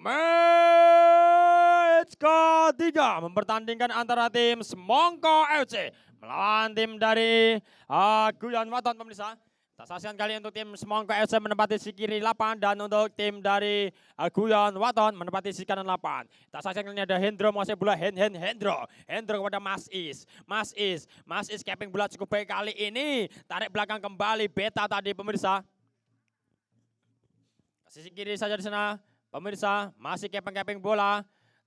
Match ketiga mempertandingkan antara tim Semongko FC melawan tim dari Guyon Waton pemirsa. Kita saksikan kali untuk tim Semongko FC menempati sisi kiri lapangan dan untuk tim dari Guyon Waton menempati sisi kanan lapangan. Kita saksikan ini ada Hendro menguasai bola, Hendro kepada Mas Is capping bola cukup baik kali ini. Tarik belakang kembali Beta tadi pemirsa. Sisi kiri saja di sana. Pemirsa masih kepeng-kepeng bola,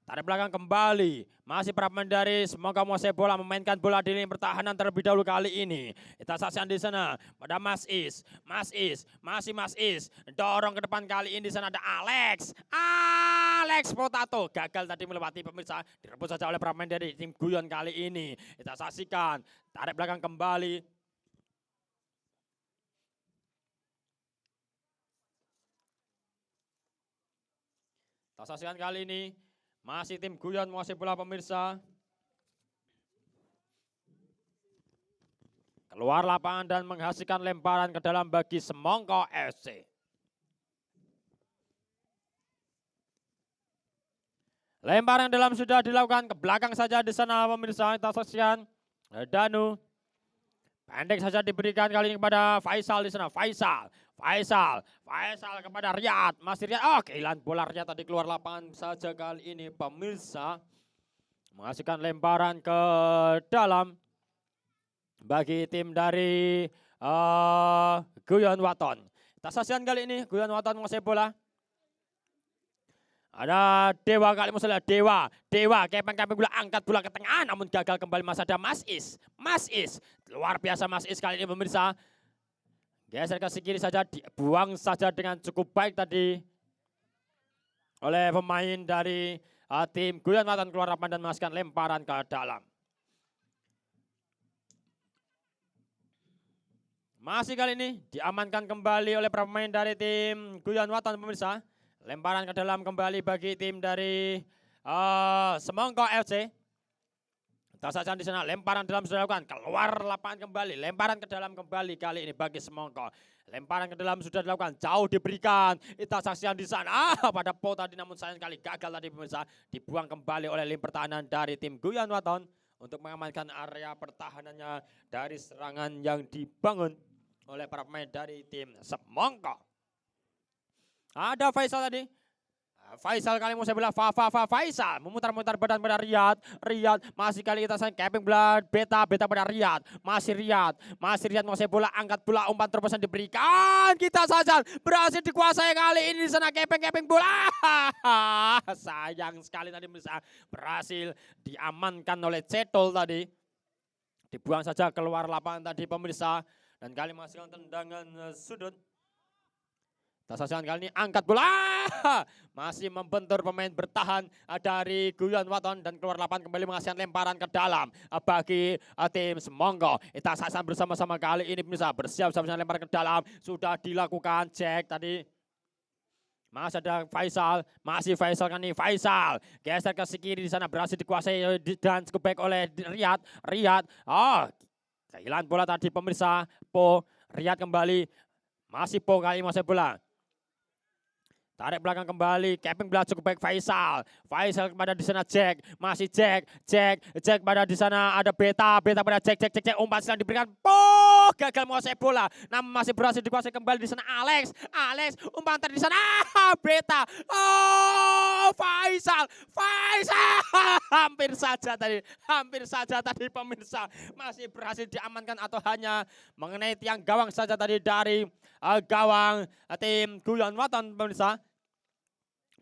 tarik belakang kembali, masih pemain dari Semongko menguasai bola, memainkan bola di lini pertahanan terlebih dahulu kali ini. Kita saksikan di sana pada Mas Is, dorong ke depan kali ini di sana ada Alex Potato, gagal tadi melewati pemirsa, direbut saja oleh pemain dari tim Guyon kali ini. Kita saksikan, tarik belakang kembali. Kita saksikan kali ini masih tim Guyon menguasai bola pemirsa. Keluar lapangan dan menghasilkan lemparan ke dalam bagi Semongko FC. Lemparan dalam sudah dilakukan ke belakang saja di sana pemirsa. Kita saksikan Danu. Pendek saja diberikan kali ini kepada Faisal di sana. Faisal kepada Riyad. Masih Riyad. Oh, kehilangan bola Riyad tadi keluar lapangan saja kali ini pemirsa. Menghasilkan lemparan ke dalam bagi tim dari Guyon Waton. Kita saksikan kali ini Guyon Waton menguasai bola. Ada Dewa kali misalnya Dewa kepeng bola, angkat bola ke tengah namun gagal kembali. Masih ada Mas Is luar biasa Mas Is kali ini pemirsa. Geser ke kiri saja, dibuang saja dengan cukup baik tadi oleh pemain dari tim Guyon Waton, keluar lapangan dan menghasilkan lemparan ke dalam. Masih kali ini diamankan kembali oleh pemain dari tim Guyon Waton pemirsa. Lemparan ke dalam kembali bagi tim dari Semongko FC. Kita saksikan di sana lemparan dalam sudah dilakukan, keluar lapangan kembali, lemparan ke dalam kembali kali ini bagi Semongko. Lemparan ke dalam sudah dilakukan, jauh diberikan. Kita saksikan di sana pada Po tadi namun sayang sekali gagal tadi pemirsa. Dibuang kembali oleh lini pertahanan dari tim Guyon Waton untuk mengamankan area pertahanannya dari serangan yang dibangun oleh para pemain dari tim Semongko. Ada Faisal tadi. Faisal kali mau saya bilang Faisal memutar-mutar badan pada Riyad masih kali kita sayang capping bola beta pada Riyad. Masih Riyad mau saya bola, angkat bola, umpan terobosan diberikan. Kita saja berhasil dikuasai kali ini di sana capping bola. Sayang sekali tadi bisa berhasil diamankan oleh Cetol tadi. Dibuang saja keluar lapangan tadi pemirsa dan kali menghasilkan tendangan sudut. Kita saksikan kali ini angkat bola, masih membentur pemain bertahan dari Guyon Waton dan keluar lapangan kembali menghasilkan lemparan ke dalam bagi tim Semongko. Kita saksikan bersama-sama kali ini pemirsa, bersiap-siap lemparan ke dalam, sudah dilakukan cek tadi. Masih ada Faisal kan nih, geser ke kiri di sana, berhasil dikuasai dan cukup baik oleh Riyad. Oh, kehilangan bola tadi pemirsa. Riyad kembali, masih kali masih bola. Tarik belakang kembali, capping bola cukup baik Faisal kepada di sana Jack, masih Jack pada di sana ada Beta pada Jack, umpan sedang diberikan, gagal menguasai bola, namun masih berhasil dikuasai kembali di sana Alex, umpan tadi di sana Beta, Faisal, hampir saja tadi pemirsa, masih berhasil diamankan atau hanya mengenai tiang gawang saja tadi dari gawang tim Guyon Waton pemirsa.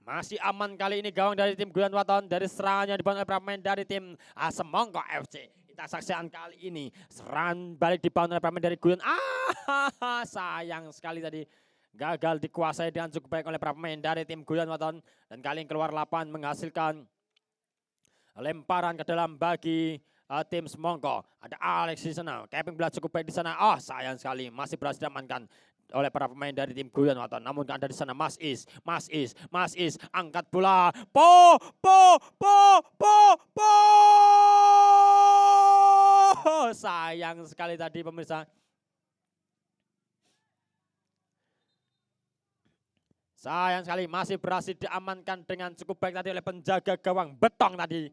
Masih aman kali ini gawang dari tim Guyon Waton dari serangannya dibantu oleh pemain dari tim Semongko FC. Kita saksikan kali ini serangan balik dibantu oleh pemain dari Guyon. Sayang sekali tadi gagal dikuasai dengan cukup baik oleh pemain dari tim Guyon Waton dan kali ini keluar lapangan menghasilkan lemparan ke dalam bagi tim Semongko. Ada Alex di sana, capping bola cukup baik di sana. Sayang sekali masih berhasil diamankan oleh para pemain dari tim Guyon Waton. Namun ada di sana Mas Is, angkat bola, sayang sekali tadi pemirsa. Sayang sekali masih berhasil diamankan dengan cukup baik tadi oleh penjaga gawang Betong tadi.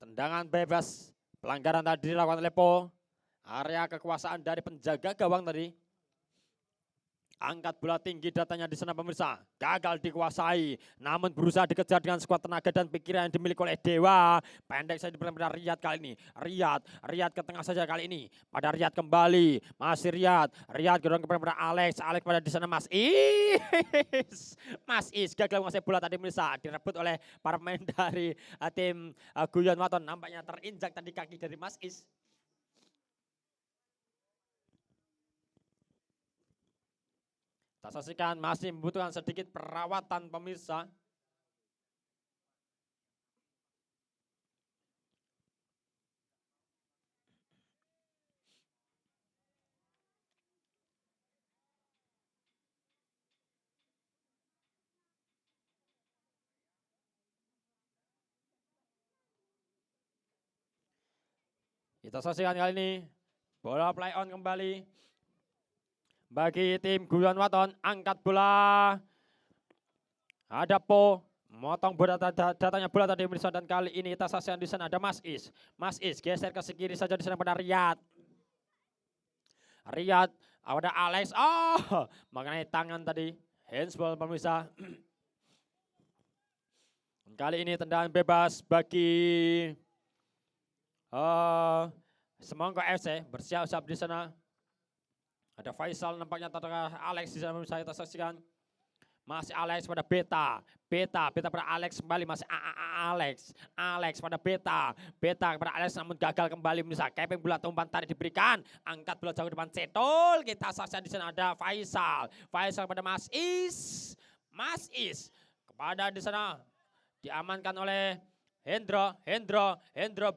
Tendangan bebas, pelanggaran tadi dilakukan oleh Po. Area kekuasaan dari penjaga gawang tadi. Angkat bola tinggi datanya di sana pemirsa. Gagal dikuasai. Namun berusaha dikejar dengan sekuat tenaga dan pikiran yang dimiliki oleh Dewa. Pendek saja pada Riyad kali ini. Riyad ke tengah saja kali ini. Pada Riyad kembali. Masih Riyad gedorong kepada Alex. Alex pada di sana Mas Is. Mas Is gagal menguasai bola tadi pemirsa. Direbut oleh para pemain dari tim Guyon Waton. Nampaknya terinjak tadi kaki dari Mas Is. Kita saksikan masih membutuhkan sedikit perawatan pemirsa. Kita saksikan kali ini bola play on kembali bagi tim Guyon Waton. Angkat bola, ada Po, motong bola datanya bola tadi pemirsa, dan kali ini kita saksikan di sana ada Mas Is. Mas Is geser ke kiri saja di sana pada Riyad. Ada Alex. Mengenai tangan tadi, handsball pemirsa. Kali ini tendangan bebas bagi Semongko FC. Bersiap-siap di sana. Ada Faisal nampaknya tengah Alex di sana pemirsa, kita saksikan. Masih Alex pada Beta pada Alex kembali, masih Alex pada Beta kepada Alex, namun gagal kembali pemirsa. Keping bola umpan tarik diberikan, angkat bola jauh ke depan Cetol. Kita saksikan di sana ada Faisal pada Mas Is kepada di sana diamankan oleh Hendro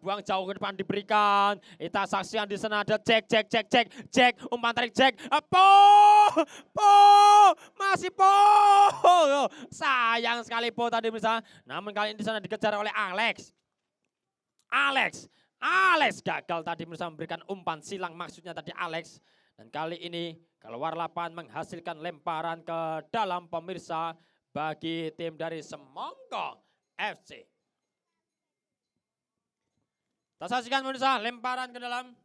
buang jauh ke depan diberikan. Kita saksikan di sana ada cek umpan tarik cek. Masih Po. Sayang sekali Po tadi pemirsa. Namun kali ini di sana dikejar oleh Alex gagal tadi pemirsa memberikan umpan silang, maksudnya tadi Alex. Dan kali ini keluar lapangan menghasilkan lemparan ke dalam pemirsa bagi tim dari Semongko FC. Kita saksikan pemirsa, lemparan ke dalam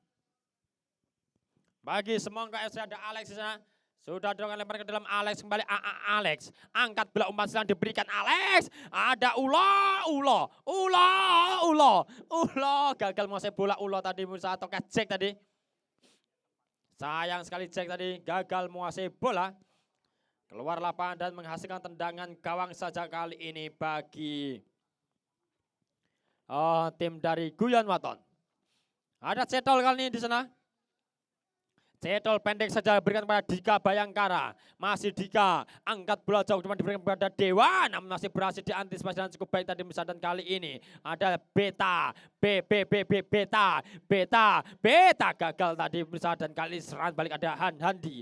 bagi Semongko FC. Ada Alex di sana. Sudah dorong lemparan ke dalam, Alex kembali. Alex angkat bola umpan silang diberikan Alex. Ada Ulo gagal menguasai bola Ulo tadi pemirsa, atau Jack tadi. Sayang sekali Jack tadi gagal menguasai bola. Keluar lapangan dan menghasilkan tendangan gawang saja kali ini bagi tim dari Guyon Waton. Ada Cetol kali ini di sana. Cetol pendek saja berikan kepada Dika Bayangkara. Masih Dika, angkat bola jauh depan diberikan kepada Dewa, namun masih berhasil diantisipasi dengan cukup baik tadi pemirsa. Dan kali ini ada Beta gagal tadi pemirsa. Dan kali serangan balik ada Handi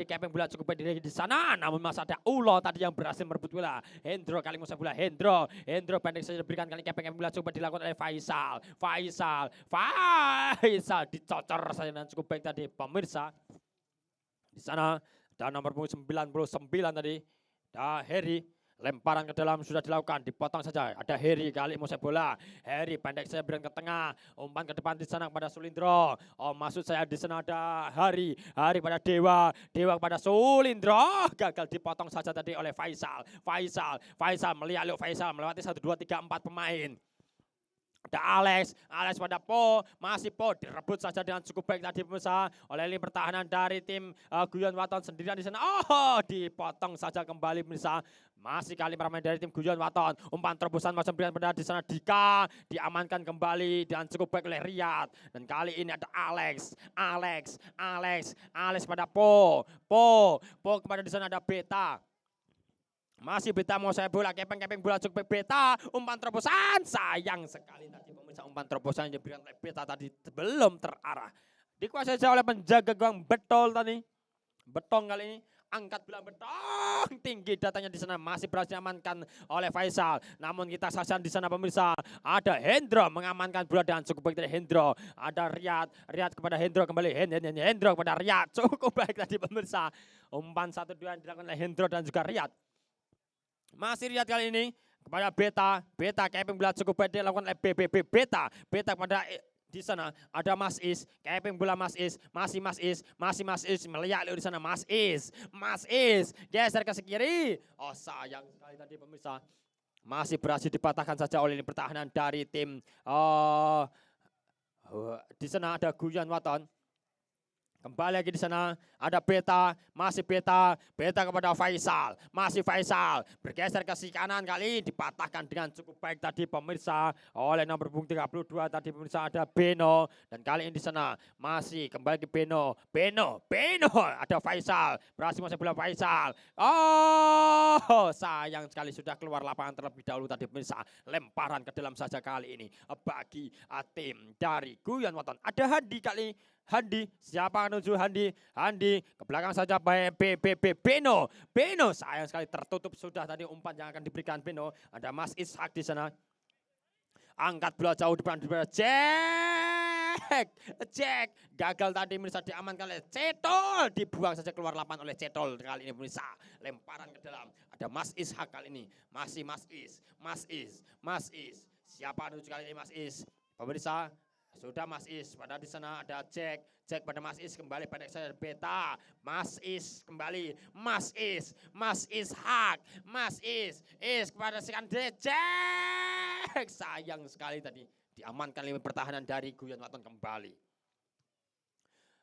keping bola cukup baik di sana, namun masih ada Ulo tadi yang berhasil merebut bola. Hendro kali musuh bola, Hendro pendek saja diberikan, kali keping bola coba dilakukan oleh Faisal dicocor saja dan cukup baik tadi pemirsa. Di sana ada nomor 99 tadi, ada Heri. Lemparan ke dalam sudah dilakukan, dipotong saja. Ada Heri kali mau bola. Heri pendek saya berikan ke tengah, umpan ke depan di sana pada Sulindro. Maksud saya di sana ada Hari pada Dewa kepada Sulindro. Gagal dipotong saja tadi oleh Faisal melihat Faisal melewati 1 2 3 4 pemain. Ada Alex pada Po, masih Po direbut saja dengan cukup baik tadi pemirsa oleh lini pertahanan dari tim Guyon Waton sendirian di sana. Dipotong saja kembali pemirsa. Masih kali pemain dari tim Guyon Waton. Umpan terobosan macam berikan pada di sana Dika, diamankan kembali dan cukup baik oleh Riyad. Dan kali ini ada Alex pada Po kepada di sana ada Beta. Masih Beta mau saya bola, kepeng bola cukup Beta, umpan terobosan. Sayang sekali tadi pemirsa, umpan terobosan yang diberikan oleh Beta tadi belum terarah. Dikuasai oleh penjaga gawang Betong kali ini. angkat bola Betong, tinggi datanya di sana, masih berhasil diamankan oleh Faisal. Namun kita saksikan di sana pemirsa, ada Hendro mengamankan bola dan cukup baik dari Hendro. Ada Riyad kepada Hendro kembali, Hendro kepada Riyad, cukup baik tadi pemirsa. Umpan 1-2 yang dilakukan oleh Hendro dan juga Riyad. Masih Riyad kali ini kepada Beta keping bola cukup baik dilakukan oleh Beta kepada di sana ada Mas Is, keping bola Mas Is, masih Mas Is melihat di sana Mas Is geser ke kiri. Oh sayang sekali tadi pemirsa, masih berhasil dipatahkan saja oleh pertahanan dari tim. Di sana ada Guyon Waton. Kembali lagi di sana ada Beta, masih Beta kepada Faisal, masih Faisal bergeser ke si kanan kali dipatahkan dengan cukup baik tadi pemirsa oleh nomor punggung 32 tadi pemirsa ada Beno, dan kali ini di sana masih kembali ke Beno ada Faisal, berhasil masuk bola Faisal. Oh sayang sekali sudah keluar lapangan terlebih dahulu tadi pemirsa, lemparan ke dalam saja kali ini bagi tim dari Guyon Waton. Ada Handi, siapa menuju Handi ke belakang saja Beno, sayang sekali tertutup sudah tadi umpan yang akan diberikan Beno. Ada Mas Ishak di sana, angkat bola jauh depan Jack gagal tadi pemirsa, diamankan oleh Cetol, dibuang saja keluar lapangan oleh Cetol kali ini pemirsa, lemparan ke dalam. Ada Mas Ishak kali ini, masih Mas Is, siapa menuju kali ini Mas Is pemirsa. Sudah Mas Is, pada di sana ada Jack pada Mas Is kembali pada saya Beta, Mas Is kembali, Mas Ishak, Mas Is kepada sekan Jack, sayang sekali tadi diamankan oleh pertahanan dari Guyon Waton kembali.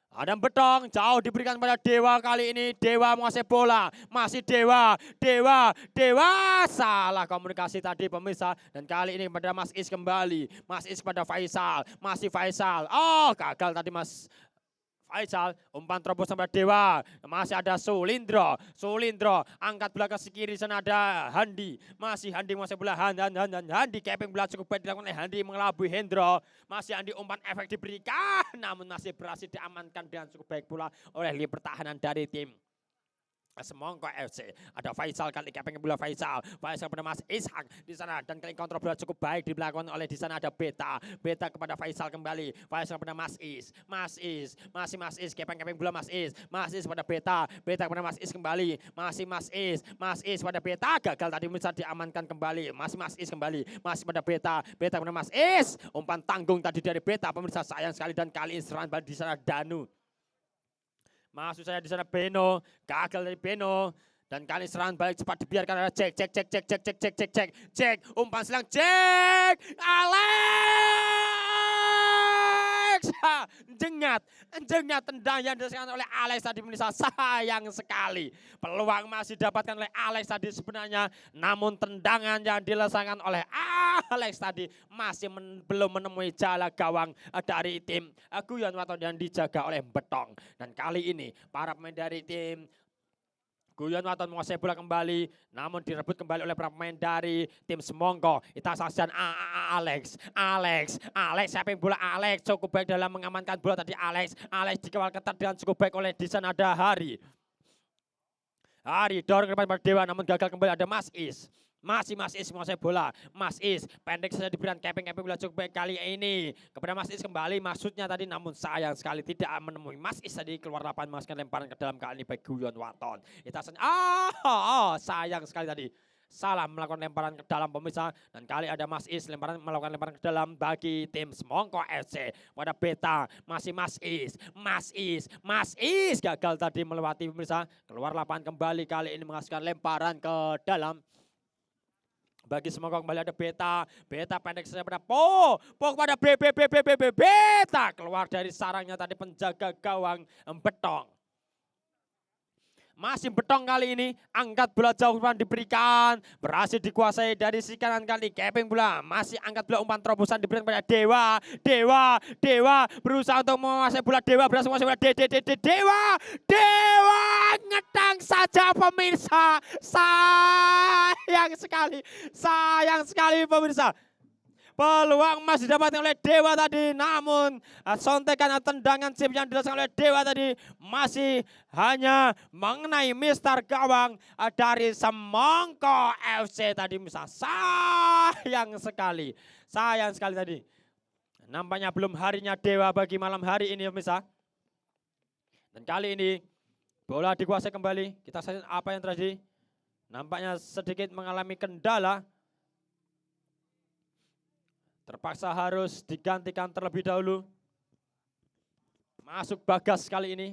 Ada Betong, jauh diberikan pada Dewa kali ini. Dewa menguasai bola, masih Dewa, salah komunikasi tadi pemirsa. Dan kali ini pada Mas Is kembali, Mas Is pada Faisal, masih Faisal. Oh gagal tadi Mas Faisal, umpan terobos sampai Dewa, masih ada Sulindro, angkat bola ke kiri sana ada Handi, masih Handi menguasai bola, Handi keping bola cukup baik dilakukan oleh Handi mengelabui Hendro, masih Handi umpan efek diberikan, namun masih berhasil diamankan dengan cukup baik pula oleh pertahanan dari tim Semongko FC. Ada Faisal kali keping bola Faisal pada Mas Ishak di sana, dan kali kontrol bola cukup baik dilakukan oleh di sana ada Beta kepada Faisal kembali, Faisal kepada Mas Is, masih Mas Is keping bola Mas Is pada Beta kepada Mas Is kembali, masih Mas Is pada Beta, gagal tadi bisa diamankan kembali, masih Mas Is kembali, masih pada Beta kepada Mas Is, umpan tanggung tadi dari Beta pemirsa, sayang sekali, dan kali ini serangan balik di sana Danu. Masuk saya di sana Beno, gagal dari Beno, dan kali serangan balik cepat dibiarkan ada Jack, umpan silang Jack, Alex, jengat tendang yang dirasakan oleh Alex tadi pemirsa, sayang sekali peluang masih didapatkan oleh Alex tadi sebenarnya, namun tendangan yang dilaksanakan oleh Alex tadi masih belum menemui jala gawang dari tim Guyon Waton yang dijaga oleh Betong. Dan kali ini para pemain dari tim Guyon Waton menguasai bola kembali, namun direbut kembali oleh para pemain dari tim Semongko. Kita saksikan Alex siapa yang bola Alex, cukup baik dalam mengamankan bola tadi Alex dikawal ketat dengan cukup baik oleh di sana ada Hari dorong ke depan pada Dewa, namun gagal kembali ada Mas Is. Masih Mas Is menguasai bola, Mas Is pendek saja diberikan keping bola cukup baik kali ini kepada Mas Is kembali, maksudnya tadi, namun sayang sekali tidak menemui Mas Is tadi, keluar lapangan mengasihkan lemparan ke dalam kali ini bagi Guyon Waton. Kita sayang sekali tadi salah melakukan lemparan ke dalam pemirsa, dan kali ada Mas Is melakukan lemparan ke dalam bagi tim Semongko FC pada Beta, masih Mas Is gagal tadi melewati pemirsa, keluar lapangan kembali kali ini mengasihkan lemparan ke dalam bagi Semongko. Kembali ada Beta pendek saja pada Po kepada Beta, keluar dari sarangnya tadi penjaga gawang Betong. Masih Betong kali ini, angkat bola jauh diberikan, berhasil dikuasai dari si kanan kali, keping bola, masih angkat bola, umpan terobosan diberikan pada Dewa berusaha untuk menguasai bola, berhasil menguasai bola, Dewa ngedang saja pemirsa, sayang sekali pemirsa. Peluang masih didapatkan oleh Dewa tadi. Namun sontekan tendangan chip yang dilakukan oleh Dewa tadi masih hanya mengenai Mister Gawang dari Semongko FC tadi. Sayang sekali. Sayang sekali tadi. Nampaknya belum harinya Dewa bagi malam hari ini pemirsa. Dan kali ini bola dikuasai kembali. Kita saksikan apa yang terjadi. Nampaknya sedikit mengalami kendala. Terpaksa harus digantikan terlebih dahulu. Masuk Bagas kali ini.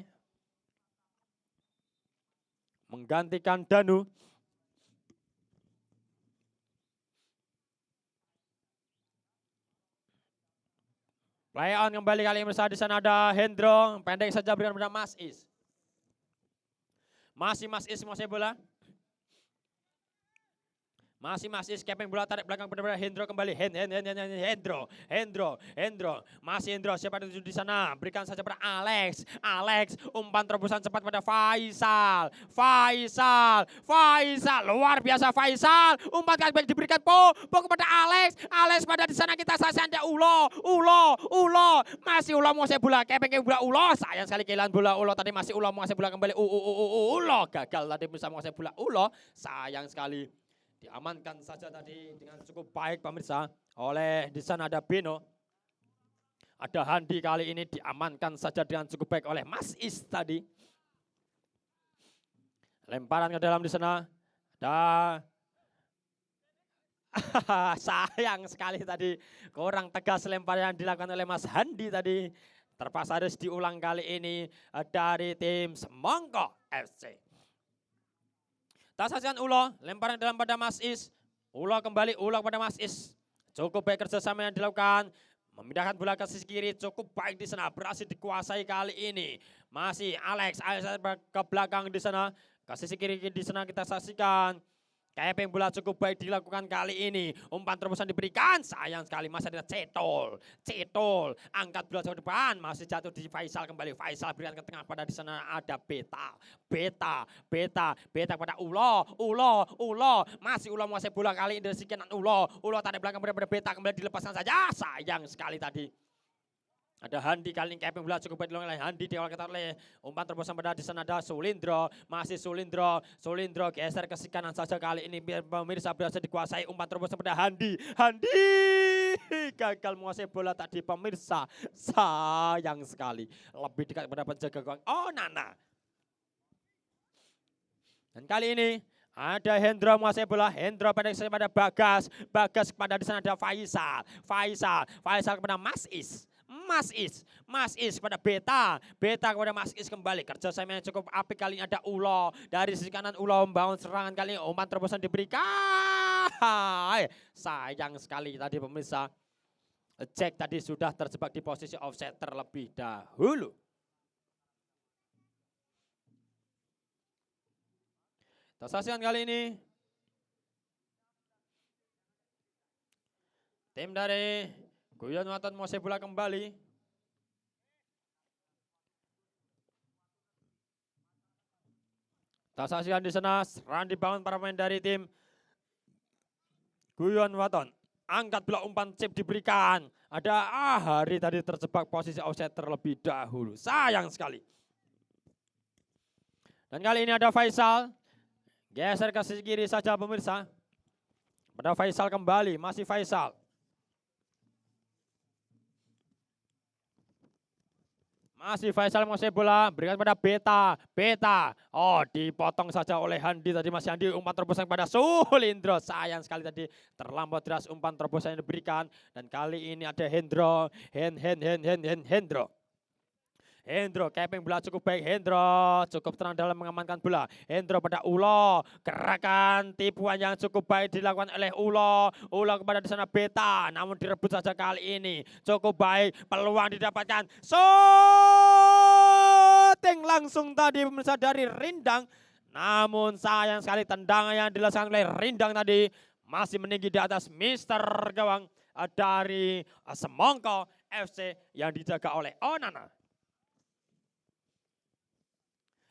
Menggantikan Danu. Play on kembali kali ini pemirsa. Di sana ada Hendro. Pendek saja berikan kepada Mas Is. Masih Mas Is menguasai bola. Masih Mas Is keping bola tarik belakang pada Hendro kembali. Hendro. Masih Hendro, siapa yang di sana? Berikan saja pada Alex. Umpan terobosan cepat pada Faisal. Luar biasa Faisal. Umpan kali baik diberikan Po kepada Alex. Pada di sana kita saksikan ada Ulo. Masih Ulo menguasai bola. Keping bola Ulo. Sayang sekali kehilangan bola Ulo tadi. Masih Ulo menguasai bola kembali. Ulo gagal tadi bisa menguasai bola Ulo. Sayang sekali. Diamankan saja tadi dengan cukup baik pemirsa. Oleh di sana ada Bino. Ada Handi kali ini diamankan saja dengan cukup baik oleh Mas Is tadi. Lemparan ke dalam di sana. Ada sayang sekali tadi kurang tegas lemparan yang dilakukan oleh Mas Handi tadi. Terpaksa harus diulang kali ini dari tim Semongko FC. Tak saksikan Ulo, lemparan dalam pada Mas Is. Ulo kembali, Ulo pada Mas Is. Cukup baik kerjasama yang dilakukan. Memindahkan bola ke sisi kiri, cukup baik di sana. Berhasil dikuasai kali ini. Masih Alex ke belakang di sana. Ke sisi kiri di sana kita saksikan. Keping bola cukup baik dilakukan kali ini. Umpan terobosan diberikan. Sayang sekali masih ada Cetol. Angkat bola ke depan. Masih jatuh di Faisal kembali. Faisal berikan ke tengah pada di sana ada Beta pada Ulo. Masih Ulo menguasai bola kali ini dari kanan Ulo tarik belakang pada Beta kembali dilepaskan saja. Sayang sekali tadi. Ada Handi kali ini keping bola cukup baik dilakukan oleh Handi, diawal ketat oleh umpan terobosan pada di sana ada Sulindro, masih Sulindro geser ke kanan saja kali ini biar pemirsa berhasil dikuasai umpan terobosan pada Handi gagal menguasai bola tadi pemirsa, sayang sekali lebih dekat pada penjaga gawang Onana. Dan kali ini ada Hendro menguasai bola, Hendro pendek saja pada Bagas kepada di sana ada Faisal kepada Mas Is pada Beta kepada Mas Is kembali. Kerjasama yang cukup apik kali ini ada Ulo. Dari sisi kanan Ulo membangun serangan kali ini. Umpan terobosan diberikan. Sayang sekali tadi pemirsa. Jack tadi sudah terjebak di posisi offset terlebih dahulu. Saksikan kali ini. Tim dari Guyon Waton menguasai bola kembali. Tak saksikan di sana serangan dibangun para pemain dari tim Guyon Waton. Angkat bola umpan chip diberikan. Ada Hari tadi terjebak posisi offset terlebih dahulu. Sayang sekali. Dan kali ini ada Faisal. Geser ke sisi kiri saja pemirsa. Pada Faisal kembali, masih Faisal. Masih Faisal menguasai bola, berikan pada Beta. Oh, dipotong saja oleh Handi tadi, masih Handi umpan terobosan pada Sulindro. Sayang sekali tadi terlambat deras umpan terobosan yang diberikan. Dan kali ini ada Hendro. Hendro, keping bola cukup baik. Hendro cukup tenang dalam mengamankan bola. Hendro pada Ulo, gerakan tipuan yang cukup baik dilakukan oleh Ulo kepada di sana Beta, namun direbut saja kali ini. Cukup baik, peluang didapatkan. Shooting langsung tadi pemirsa dari Rindang. Namun sayang sekali tendangan yang dilakukan oleh Rindang tadi masih meninggi di atas Mister Gawang dari Semongko FC yang dijaga oleh Onana.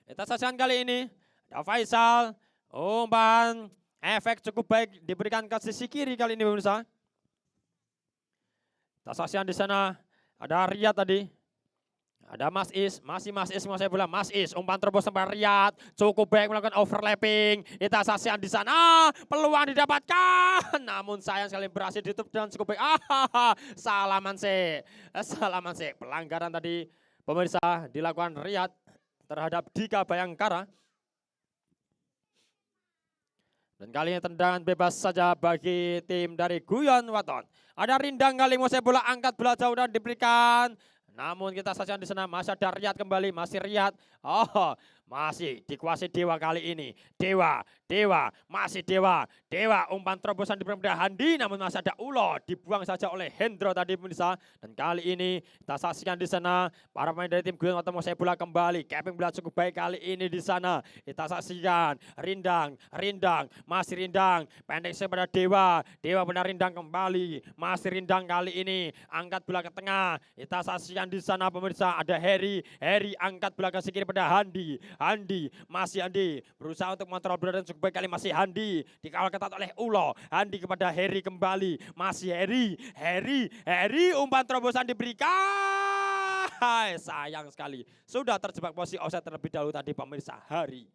Kita saksikan kali ini ada Faisal, umpan efek cukup baik diberikan ke sisi kiri kali ini pemirsa. Tak saksikan di sana ada Riyad tadi. Ada Mas Is, masih Mas Is menguasai bola. Mas Is, umpan terobos sampai Riyad, cukup baik melakukan overlapping. Kita saksikan di sana, peluang didapatkan. Namun sayang sekali berhasil ditutup dan cukup baik. Salaman sih. Pelanggaran tadi pemirsa dilakukan Riyad terhadap Dika Bayangkara. Dan kali ini tendangan bebas saja bagi tim dari Guyon Waton. Ada Rindang kali menguasai bola, angkat bola jauh dan diberikan. Namun kita saksikan di sana masih ada Riyad kembali, masih Riyad. Masih dikuasai Dewa kali ini. Dewa, masih Dewa. Umpan terobosan diberikan pada Handi, namun masih ada Ulo, dibuang saja oleh Hendro tadi pemirsa. Dan kali ini kita saksikan di sana para pemain dari tim Guyon Waton menguasai bola kembali. Capping bola cukup baik kali ini di sana. Kita saksikan Rindang, masih Rindang, pendek kepada Dewa benar Rindang kembali, masih Rindang kali ini, angkat bola ke tengah. Kita saksikan di sana pemirsa ada Harry angkat bola ke kiri pada Handi, masih Handi berusaha untuk mengontrol bola dan cukup baik kali, masih Handi dikawal ketat oleh Ulo. Handi kepada Harry kembali, masih Harry umpan terobosan diberikan. Sayang sekali sudah terjebak posisi offside terlebih dahulu tadi pemirsa. Harry.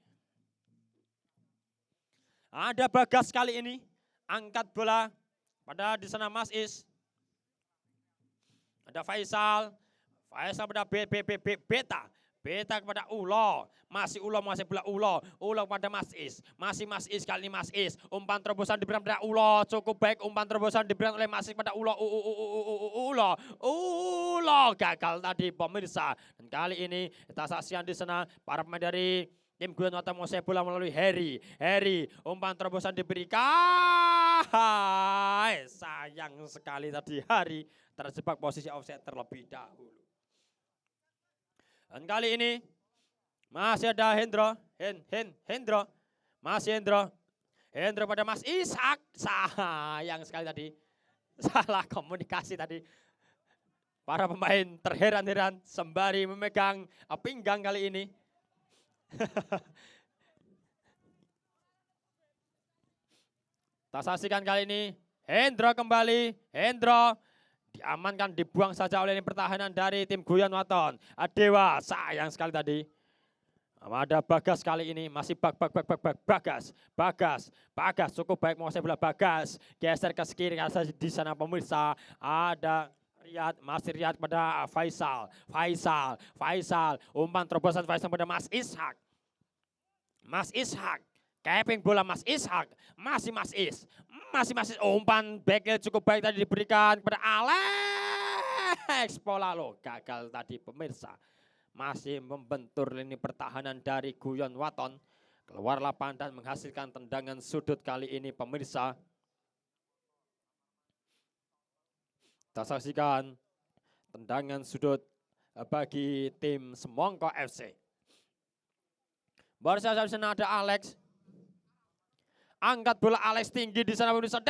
Ada Bagas kali ini, angkat bola pada di sana Mas Is. Ada Faisal pada Beta kepada Ulo, masih Ulo menguasai bola Ulo kepada Mas Is, masih Mas Is kali ini Mas Is, umpan terobosan diberikan pada Ulo, cukup baik umpan terobosan diberikan oleh Mas Is pada Ulo, gagal tadi pemirsa. Dan kali ini kita saksikan di sana para pemain dari tim Guyon Waton menguasai bola melalui Harry, umpan terobosan diberikan. Sayang sekali tadi Harry terjebak posisi offside terlebih dahulu. Dan kali ini masih ada Hendro, masih Hendro pada Mas Ishak. Sayang sekali tadi, salah komunikasi tadi. Para pemain terheran-heran sembari memegang pinggang kali ini. Tak saksikan kali ini, Hendro kembali, diamankan, dibuang saja oleh pertahanan dari tim Guyon Waton. Dewa, sayang sekali tadi. Ada Bagas kali ini, masih Bagas, cukup baik menguasai bola Bagas. Geser ke kiri di sana pemirsa. Ada Riyad, masih Riyad pada Faisal, umpan terobosan Faisal pada Mas Ishak. Keping bola Mas Ishak, masih Mas Is, umpan backnya cukup baik tadi diberikan kepada Alex Polalo, gagal tadi pemirsa. Masih membentur lini pertahanan dari Guyon Waton, keluar lapangan dan menghasilkan tendangan sudut kali ini pemirsa. Kita saksikan tendangan sudut bagi tim Semongko FC. Baru saja di sana ada Alex. Angkat bola Alex tinggi di sana pemirsa.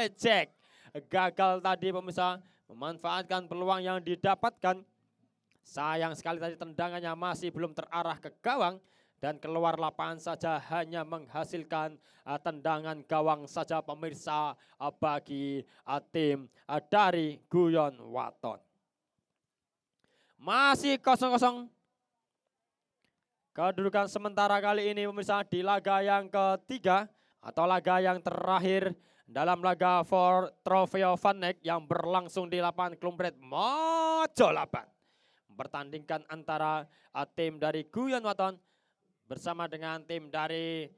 Cek. Gagal tadi pemirsa memanfaatkan peluang yang didapatkan. Sayang sekali tadi tendangannya masih belum terarah ke gawang dan keluar lapangan saja, hanya menghasilkan tendangan gawang saja pemirsa bagi tim dari Guyon Waton. Masih 0-0. Kedudukan sementara kali ini pemirsa di laga yang ketiga atau laga yang terakhir dalam laga for Trofeo Vanek yang berlangsung di lapangan Klumpret Mojolaban. Mempertandingkan antara tim dari Guyon Waton bersama dengan tim dari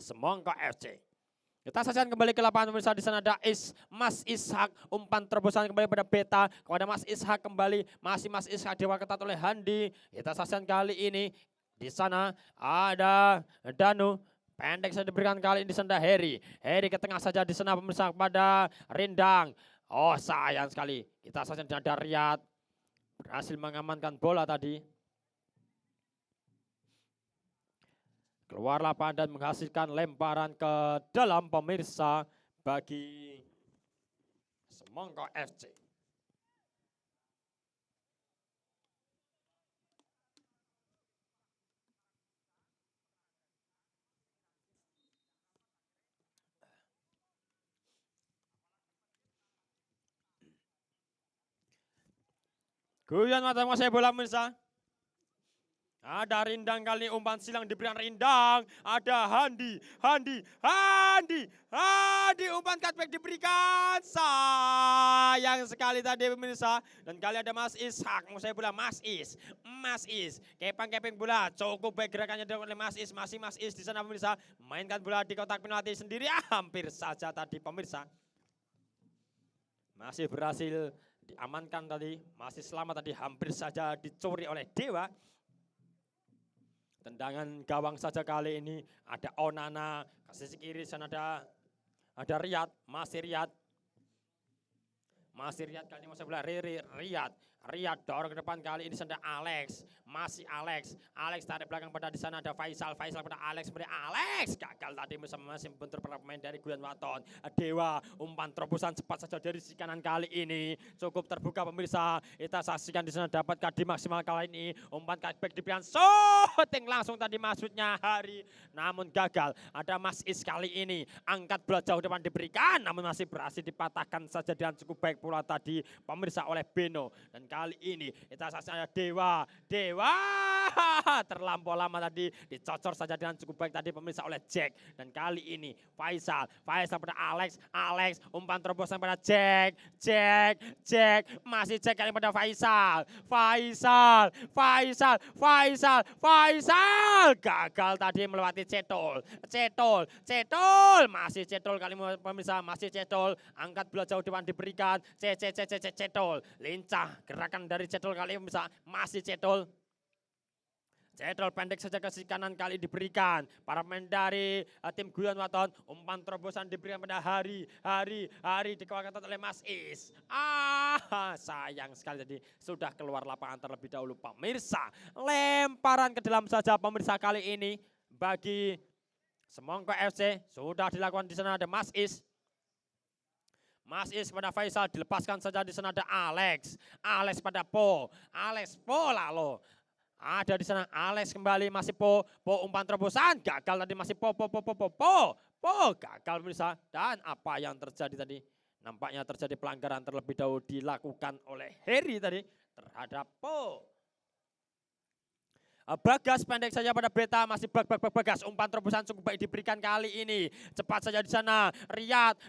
Semongko FC. Kita saksikan kembali ke lapangan pemirsa. Di sana ada Mas Ishak, umpan terobosan kembali pada Beta kepada Mas Ishak kembali, masih Mas Ishak dewa ketat oleh Handi. Kita saksikan kali ini di sana ada Danu, pendek saja diberikan kali ini. Di sana Harry ke tengah saja di sana pemirsa pada Rindang. Sayang sekali. Kita saksikan ada Riyad berhasil mengamankan bola tadi. Keluar lapangan dan menghasilkan lemparan ke dalam pemirsa bagi Semongko FC. Guyon Waton menguasai bola pemirsa. Ada Rindang kali umpan silang diberikan Rindang. Ada Handi umpan cutback diberikan. Sayang sekali tadi pemirsa. Dan kali ada Mas Ishak menguasai bola. Mas Is. Kepang-keping bola. Cukup baik gerakannya oleh Mas Is. Masih Mas Is di sana pemirsa. Mainkan bola di kotak penalti sendiri. Hampir saja tadi pemirsa. Masih berhasil diamankan tadi. Masih selamat tadi. Hampir saja dicuri oleh Dewa. Tendangan gawang saja kali ini. Ada Onana, ke sisi kiri sana ada Riyad, masih Riyad kali ini masih bola Riyad dorong ke depan kali ini sana Alex, masih Alex tarik belakang pada di sana ada Faisal pada Alex, gagal tadi masih bentur para pemain dari Guyon Waton. Dewa umpan terobosan cepat saja dari sisi kanan kali ini cukup terbuka pemirsa. Kita saksikan di sana dapatkah di maksimal kali ini umpan cutback diberikan shooting langsung tadi maksudnya Hari, namun gagal. Ada Mas Is kali ini angkat bola jauh depan diberikan, namun masih berhasil dipatahkan saja dengan cukup baik pula tadi pemirsa oleh Beno. Dan kali ini kita saksikan Dewa terlampau lama tadi dicocor saja dengan cukup baik tadi pemirsa oleh Jack. Dan kali ini Faisal pada Alex umpan terobosan pada Jack masih Jack kali pada Faisal gagal tadi melewati Cetol masih Cetol kali pemirsa, masih Cetol angkat bola jauh depan diberikan Cetol lincah gerakan dari Cetol kali pemirsa, masih Cetol pendek saja ke sisi kanan kali diberikan para pemain dari tim Guyon Waton. Umpan terobosan diberikan pada Hari dikeluarkan oleh Mas Is. Sayang sekali tadi sudah keluar lapangan terlebih dahulu pemirsa. Lemparan ke dalam saja pemirsa kali ini bagi Semongko FC sudah dilakukan di sana ada Mas Is pada Faisal dilepaskan saja di sana ada Alex pada Po lalu ada di sana Alex kembali masih Po umpan terobosan gagal tadi masih Po gagal pemirsa. Dan apa yang terjadi tadi? Nampaknya terjadi pelanggaran terlebih dahulu dilakukan oleh Heri tadi terhadap Po. Bagas pendek saja pada Beta, masih Bagas umpan terobosan cukup baik diberikan kali ini. Cepat saja di sana Riyad.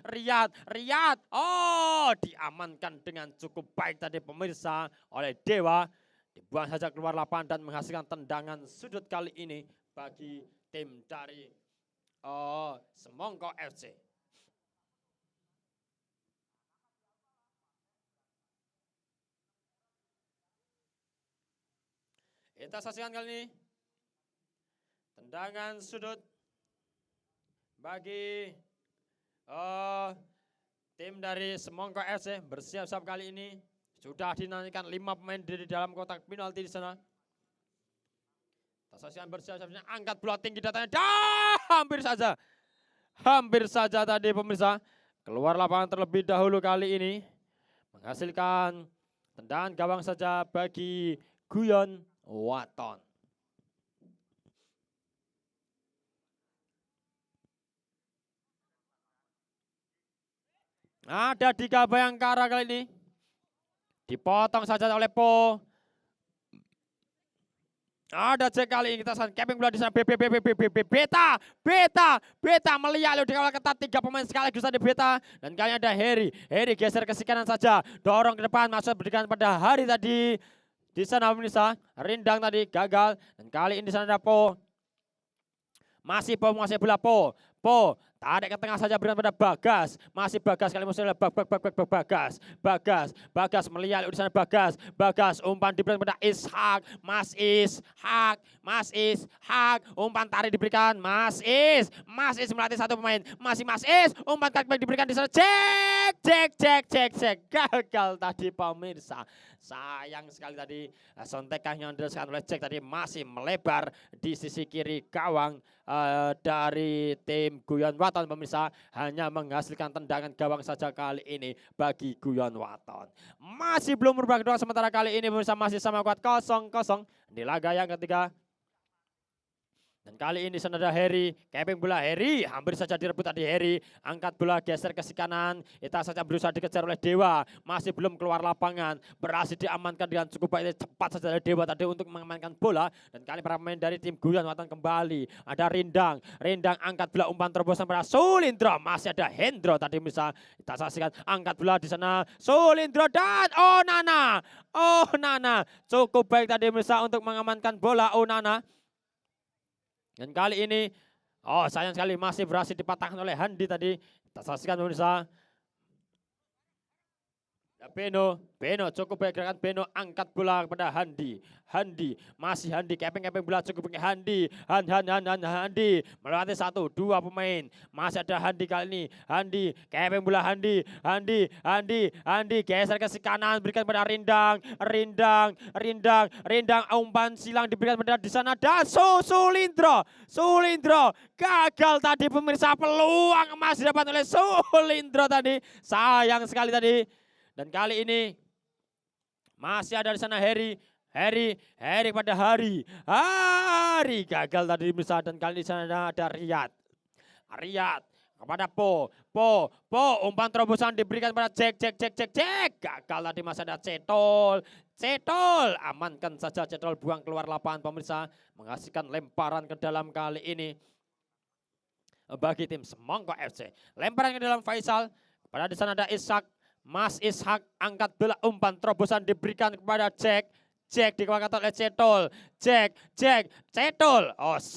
Diamankan dengan cukup baik tadi pemirsa oleh Dewa. Dibuang saja keluar lapangan dan menghasilkan tendangan sudut kali ini bagi tim dari Semongko FC. Kita saksikan kali ini tendangan sudut bagi tim dari Semongko FC. Bersiap-siap kali ini sudah dinantikan 5 pemain di dalam kotak penalti di sana. Kita saksikan bersiap-siap, angkat bola tinggi datanya, hampir saja tadi pemirsa keluar lapangan terlebih dahulu kali ini menghasilkan tendangan gawang saja bagi Guyon Waton. Ada Dika Bayangkara kali ini. Dipotong saja oleh Po. Ada Jack kali ini, kita capping bola di sana. Beta melihat dikawal ketat 3 pemain sekaligus tadi Beta. Dan kali ada Heri geser ke sisi kanan saja. Dorong ke depan masuk berikan pada Hari tadi. Di sana pemirsa, Rindang tadi gagal. Dan kali ini di sana ada Po. Masih Po menguasai bola Po. Tarik ke tengah saja berikan pada Bagas. Masih Bagas kali musuhnya Bagas melihat di sana Bagas umpan diberikan pada Ishak. Mas Ishak umpan tarik diberikan Mas Is melatih 1 pemain. Masih Mas Is umpan cutback diberikan di sana Jack gagal tadi pemirsa. Sayang sekali tadi sontekan yang dirasakan oleh Jack tadi masih melebar di sisi kiri gawang dari tim Guyon Waton pemirsa, hanya menghasilkan tendangan gawang saja kali ini bagi Guyon Waton. Masih belum berubah kedua sementara kali ini pemirsa masih sama kuat 0-0 di laga yang ketiga. Dan kali ini sana ada Harry, keping bola Harry, hampir saja direbut tadi Harry, angkat bola geser ke si kanan, Ita saja berusaha dikejar oleh Dewa, masih belum keluar lapangan, berhasil diamankan dengan cukup baik, cepat saja dari Dewa tadi untuk mengamankan bola, dan kali para pemain dari tim Guyon Waton kembali, ada Rindang, Rindang angkat bola umpan terobosan pada Sulindro, masih ada Hendro tadi bisa kita saksikan, angkat bola di sana, Sulindro dan Onana, cukup baik tadi bisa untuk mengamankan bola Onana. Dan kali ini, sayang sekali masih berhasil dipatahkan oleh Handi tadi. Kita saksikan pemirsa. Beno cukup baik gerakan Beno, angkat bola kepada Handi. Masih Handi, keping bola cukup baik Handi. Handi melewati 1, 2 pemain. Masih ada Handi kali ini. Handi, keping bola Handi. Geser ke si kanan, berikan pada Rindang. Umpan silang diberikan pada di sana dan Sulindro gagal tadi pemirsa, peluang emas didapat oleh Sulindro tadi. Sayang sekali tadi. Dan kali ini masih ada di sana Harry pada Hari gagal tadi bisa, dan kali ini di sana ada Riyad kepada Po, umpan terobosan diberikan pada Jack, gagal tadi, masih ada Cetol, amankan saja Cetol, buang keluar lapangan pemirsa, menghasilkan lemparan ke dalam kali ini bagi tim Semongko FC. Lemparan ke dalam Faisal, pada di sana ada Mas Ishak angkat bola, umpan terobosan diberikan kepada Jack dikeluarkan oleh Cetol. Cetol.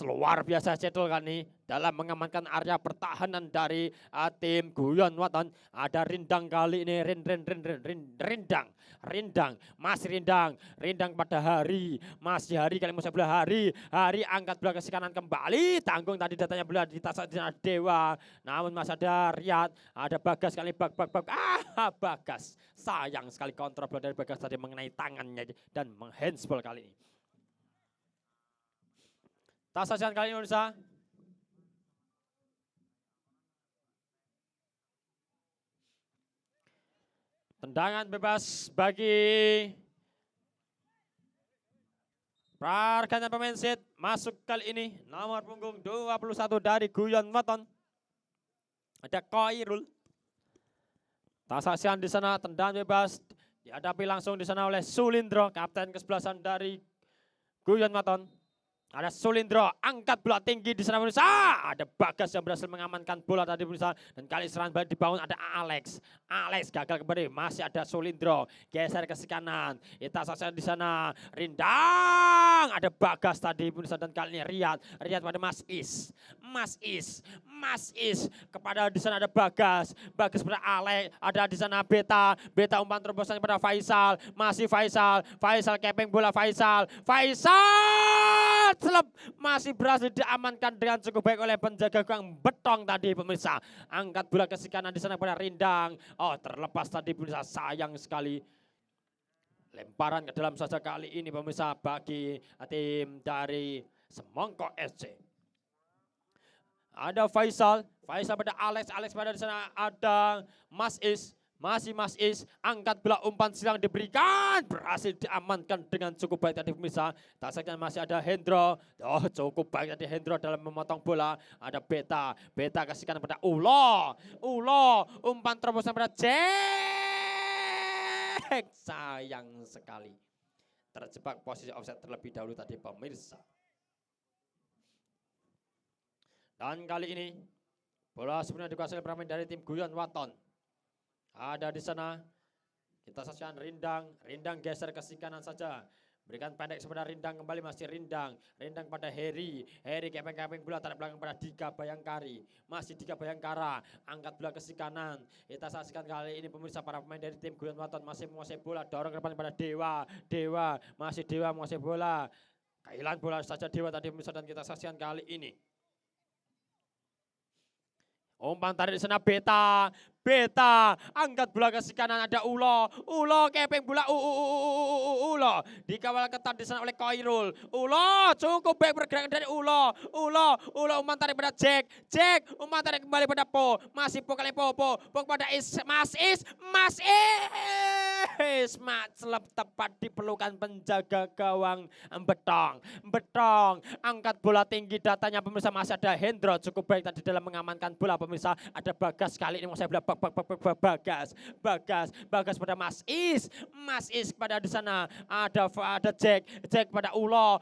Luar biasa Cetol kan ini dalam mengamankan area pertahanan dari tim Guyon Waton. Ada Rindang kali ini, Rindang, masih Rindang pada Hari, masih Hari kali musuh bola Hari angkat bola ke kanan kembali, tanggung tadi datanya bola di tas Dewa, namun masih ada Riyad, ada Bagas kali Bagas, sayang sekali kontrol bola dari Bagas tadi mengenai tangannya dan menghandsball kali ini. Tasajan kali ini Indonesia. Tendangan bebas bagi pergantian pemain set masuk kali ini, nomor punggung 21 dari Guyon Waton. Ada Khairul. Tasaksian di sana, tendangan bebas dihadapi langsung di sana oleh Sulindro, kapten kesebelasan dari Guyon Waton. Ada Sulindro, angkat bola tinggi di sana pemirsa. Ada Bagas yang berhasil mengamankan bola tadi pemirsa. Dan kali serangan balik dibangun ada Alex gagal kembali, masih ada Sulindro, geser ke kanan. Kita saksikan di sana Rindang, ada Bagas tadi pemirsa, dan kali ini Riyad pada Mas Is kepada di sana ada Bagas pada Alex, ada di sana Beta umpan terobosan pada Faisal, masih Faisal keping bola Faisal masih berhasil diamankan dengan cukup baik oleh penjaga gawang Betong tadi pemirsa. Angkat bola ke kanan di sana pada Rindang. Terlepas tadi pemirsa, sayang sekali. Lemparan ke dalam saja kali ini pemirsa bagi tim dari Semongko FC. Ada Faisal pada Alex pada di sana ada Mas Is, angkat bola, umpan silang diberikan, berhasil diamankan dengan cukup baik tadi pemirsa. Taksanya masih ada Hendro, cukup baik tadi Hendro dalam memotong bola. Ada Beta kasihkan pada Ulo, umpan terobosan pada Jack, sayang sekali. Terjebak posisi offset terlebih dahulu tadi pemirsa. Dan kali ini bola sebenarnya dikuasai pemain dari tim Guyon Waton. Ada di sana, kita saksikan Rindang geser ke kanan saja, berikan pendek sebenarnya Rindang kembali, masih Rindang pada Harry keping bola tarik belakang pada Dika Bayangkari, masih Dika Bayangkara, angkat bola ke kanan. Kita saksikan kali ini pemirsa, para pemain dari tim Guyon Waton masih menguasai bola, dorong ke depan pada Dewa masih Dewa menguasai bola, kehilangan bola saja Dewa tadi pemirsa, dan kita saksikan kali ini umpan tarik di sana Beta angkat bola ke kanan, ada Ulo keping bola Ulo dikawal ketat di sana oleh Khairul. Ulo cukup baik pergerakan dari Ulo umpan tarik pada Jack umpan tarik kembali pada Po, masih Po kali Po kepada Mas Is Maclep tepat di pelukan penjaga gawang Betong. Angkat bola tinggi, datanya pemirsa masih ada Hendro cukup baik tadi dalam mengamankan bola pemirsa. Ada Bagas kali ini mau saya bilang Bagas pada Mas Is pada di sana ada Jack pada Ulo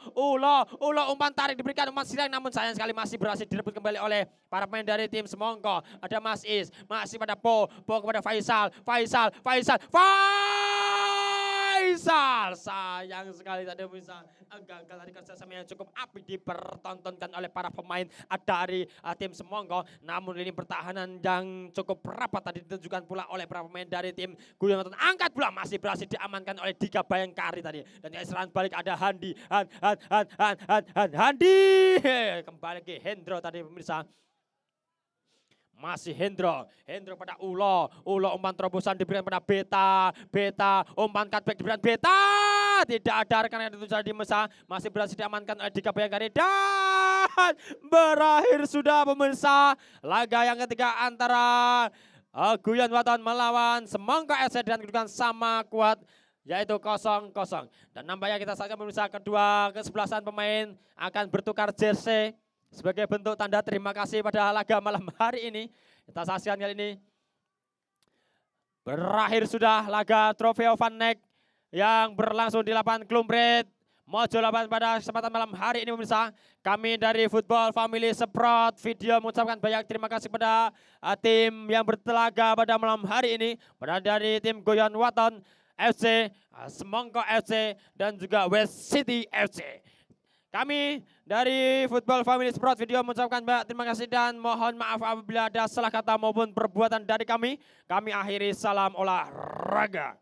umpan tarik diberikan umpan silang namun sayang sekali masih berhasil direbut kembali oleh para pemain dari tim Semongko. Ada Mas Is masih pada Po kepada Faisal. Sayang sekali tadi bisa gagal dari kerjasama yang cukup apik dipertontonkan oleh para pemain dari tim Semongko. Namun ini pertahanan yang cukup rapat tadi ditunjukkan pula oleh para pemain dari tim Guyon Waton. Angkat bola masih berhasil diamankan oleh Dika Bayangkari tadi. Dan serangan balik ada Handi. Kembali ke Hendro tadi pemirsa. Masih Hendro pada Ulo umpan terobosan diberikan pada Beta umpan cutback diberikan Beta, tidak ada rekan yang dituju di Mesa, masih berhasil diamankan oleh Dika Bayangkari dan berakhir sudah pemirsa laga yang ketiga antara Guyon Waton melawan Semongko FC dengan kedudukan sama kuat yaitu 0-0. Dan nampaknya kita saksikan pemirsa kedua kesebelasan pemain akan bertukar jersey sebagai bentuk tanda terima kasih pada laga malam hari ini. Kita saksikan kali ini. Berakhir sudah laga Trofeo Van Neck yang berlangsung di lapangan Klumpret Mojo 8 pada kesempatan malam hari ini pemirsa. Kami dari Football Family Sprot Video mengucapkan banyak terima kasih pada tim yang bertelaga pada malam hari ini. Pada dari tim Guyon Waton FC, Semongko FC, dan juga West City FC. Kami dari Football Family Sprot Video mengucapkan banyak terima kasih dan mohon maaf apabila ada salah kata maupun perbuatan dari kami. Kami akhiri salam olahraga.